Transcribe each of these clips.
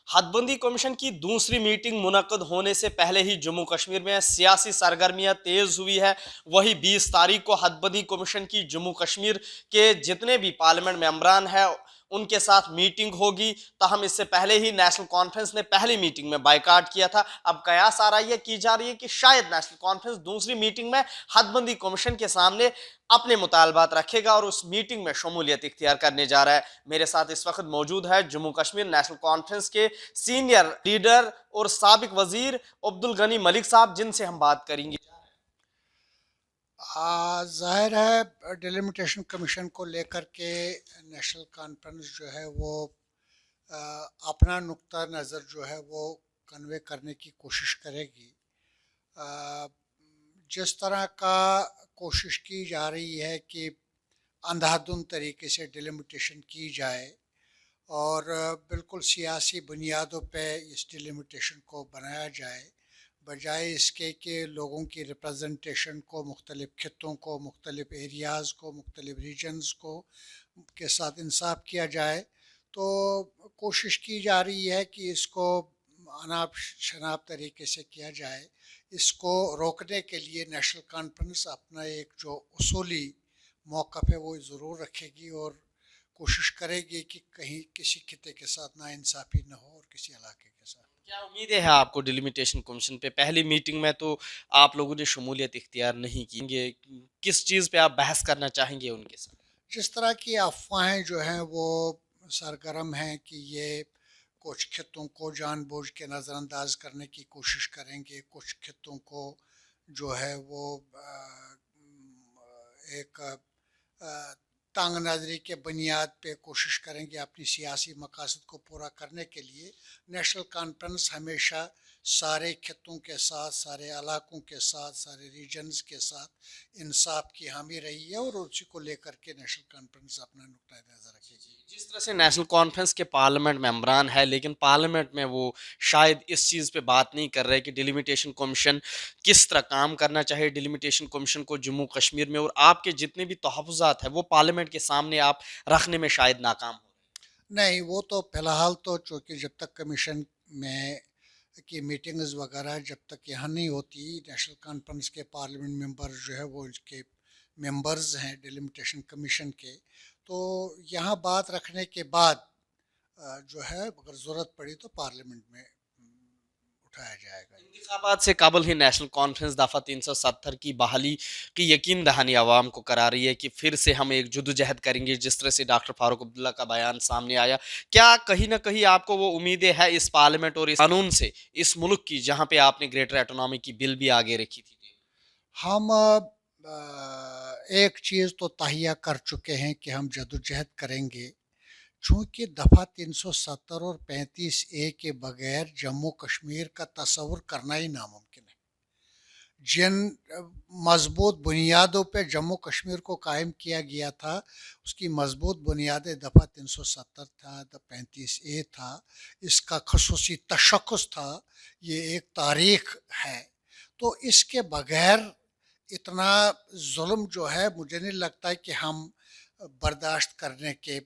हदबंदी commission की दूसरी meeting मुनक्कद होने से पहले ही जम्मू कश्मीर में सियासी सरगर्मियां तेज हुई है। वही 20 तारीख को हदबंदी कमीशन की जम्मू कश्मीर के जितने भी पार्लियामेंट मेंबरान हैं उनके साथ मीटिंग होगी। ताहम इससे पहले ही नेशनल कॉन्फ्रेंस ने पहली मीटिंग में बाइकाट किया था। अब कयास आ रही है की जा रही है कि शायद नेशनल कॉन्फ्रेंस दूसरी मीटिंग में हदबंदी कमीशन के सामने अपने मुतालबात रखेगा और उस मीटिंग में शमूलियत इख्तियार करने जा रहा है। मेरे साथ इस वक्त मौजूद है जम्मू कश्मीर नेशनल कॉन्फ्रेंस के सीनियर लीडर और साबिक वजीर अब्दुल गनी मलिक साहब, जिनसे हम बात करेंगे। ज़ाहिर है डिलिमिटेशन कमीशन को लेकर के नेशनल कॉन्फ्रेंस जो है वो आ, अपना नुक्ता नज़र जो है वो कन्वे करने की कोशिश करेगी। आ, जिस तरह का कोशिश की जा रही है कि अंधाधुंध तरीके से डिलिमिटेशन की जाए और बिल्कुल सियासी बुनियादों पे इस डिलिमिटेशन को बनाया जाए, बजाय इसके कि लोगों की रिप्रेजेंटेशन को, मुख्तलिफ़ खित्तों को, मुख्तलिफ़ एरियाज़ को, मुख्तलिफ़ रीजन्स को के साथ इंसाफ किया जाए। तो कोशिश की जा रही है कि इसको अनाप शनाप तरीके से किया जाए। इसको रोकने के लिए नेशनल कॉन्फ्रेंस अपना एक जो उसूली मौक़िफ़ है वो ज़रूर रखेगी और कोशिश करेगी कि कहीं किसी खिते के साथ नाइंसाफ़ी न हो और किसी इलाके के साथ। क्या उम्मीदें हैं आपको डिलिमिटेशन कमीशन पे? पहली मीटिंग में तो आप लोगों ने शमूलियत इख्तियार नहीं की, किस चीज़ पे आप बहस करना चाहेंगे उनके साथ? जिस तरह की अफवाहें जो हैं वो सरगर्म हैं कि ये कुछ खित्तों को जानबूझ के नज़रअंदाज करने की कोशिश करेंगे, कुछ खित्तों को जो है वो एक तंग नज़री के बुनियाद पे कोशिश करेंगे अपनी सियासी मकासद को पूरा करने के लिए। नेशनल कॉन्फ्रेंस हमेशा सारे खित्तों के साथ, सारे इलाकों के साथ, सारे रीजन्स के साथ इंसाफ की हामी रही है और उसी को लेकर के नेशनल कॉन्फ्रेंस अपना नुक्ता नज़र रखेगी। जिस तरह से नेशनल कॉन्फ्रेंस के पार्लियामेंट मेंबरान है, लेकिन पार्लियामेंट में वो शायद इस चीज़ पे बात नहीं कर रहे कि डिलिमिटेशन कमीशन किस तरह काम करना चाहिए, डिलिमिटेशन कमीशन को जम्मू कश्मीर में, और आपके जितने भी तहफ़्फ़ुज़ात हैं वो पार्लियामेंट के सामने आप रखने में शायद नाकाम हो। नहीं, वो तो फ़िलहाल तो चूँकि जब तक कमीशन में की मीटिंग्स वगैरह जब तक यहाँ नहीं होती, नेशनल कॉन्फ्रेंस के पार्लियामेंट मेंबर जो है वो इसके मेंबर्स हैं डिलिमिटेशन कमीशन के, तो यहाँ बात रखने के बाद जो है अगर ज़रूरत पड़ी तो पार्लियामेंट में उठाया जाएगा। इंतखाबात से कबल ही नेशनल कॉन्फ्रेंस दफ़ा 370 की बहाली की यकीन दहानी आवाम को करा रही है कि फिर से हम एक जदोजहद करेंगे। जिस तरह से डॉक्टर फारूक अब्दुल्ला का बयान सामने आया, क्या कहीं ना कहीं आपको वो उम्मीदें हैं इस पार्लियामेंट और इस कानून से, इस मुल्क की जहाँ पे आपने ग्रेटर एटोनॉमी की बिल भी आगे रखी थी? हम एक चीज़ तो तहिया कर चुके हैं कि हम जदोजहद करेंगे, चूँकि दफ़ा 370 और 35A के बगैर जम्मू कश्मीर का तस्वुर करना ही नामुमकिन है। जिन मज़बूत बुनियादों पे जम्मू कश्मीर को कायम किया गया था, उसकी मज़बूत बुनियादें दफ़ा 370 था, 35A था, इसका ख़ुसूसी तशख़्ख़ुस था, ये एक तारीख़ है। तो इसके बगैर इतना ज़ुल्म जो है मुझे नहीं लगता है कि हम बर्दाश्त करने के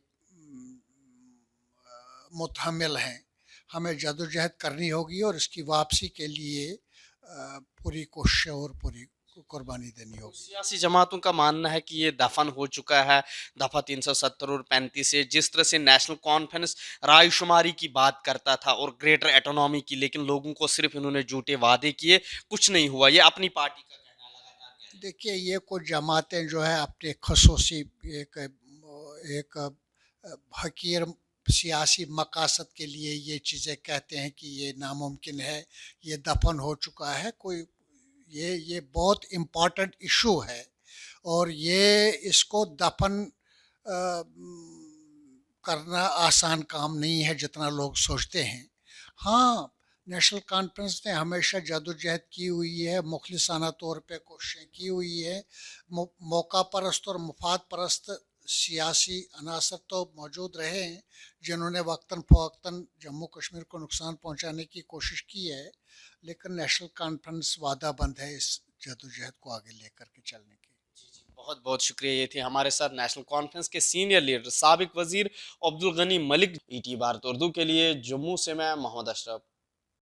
मुतहम्मिल हैं। हमें जदोजहद करनी होगी और इसकी वापसी के लिए पूरी कोशिश और पूरी कुर्बानी देनी होगी। सियासी जमातों का मानना है कि ये दफन हो चुका है दफा 370 और 35 से। जिस तरह से नेशनल कॉन्फ्रेंस रायशुमारी की बात करता था और ग्रेटर एटोनॉमी की, लेकिन लोगों को सिर्फ इन्होंने झूठे वादे किए, कुछ नहीं हुआ, ये अपनी पार्टी का कहना लगातार कह रहे देखिए ये कुछ जमातें जो है अपने खसूसी एक एक हकीर सियासी मकासद के लिए ये चीज़ें कहते हैं कि ये नामुमकिन है, ये दफन हो चुका है। कोई ये बहुत इम्पोर्टेंट इशू है और ये इसको दफन करना आसान काम नहीं है जितना लोग सोचते हैं। हाँ, नेशनल कॉन्फ्रेंस ने हमेशा जदोजहद की हुई है, मुखलिसाना तौर पे कोशिशें की हुई है। मौका परस्त और मुफाद परस्त सियासी अनासर तो मौजूद रहे हैं जिन्होंने वक्तन फ़वक्तन जम्मू कश्मीर को नुकसान पहुंचाने की कोशिश की है, लेकिन नेशनल कॉन्फ्रेंस वादा बंद है इस जदोजहद को आगे लेकर के चलने की। بہت بہت شکریہ. یہ تھے ہمارے ساتھ نیشنل کانفرنس کے سینئر لیڈر سابق وزیر عبدالغنی ملک. ای ٹی بھارت اردو کے لیے جموں سے میں محمد اشرف.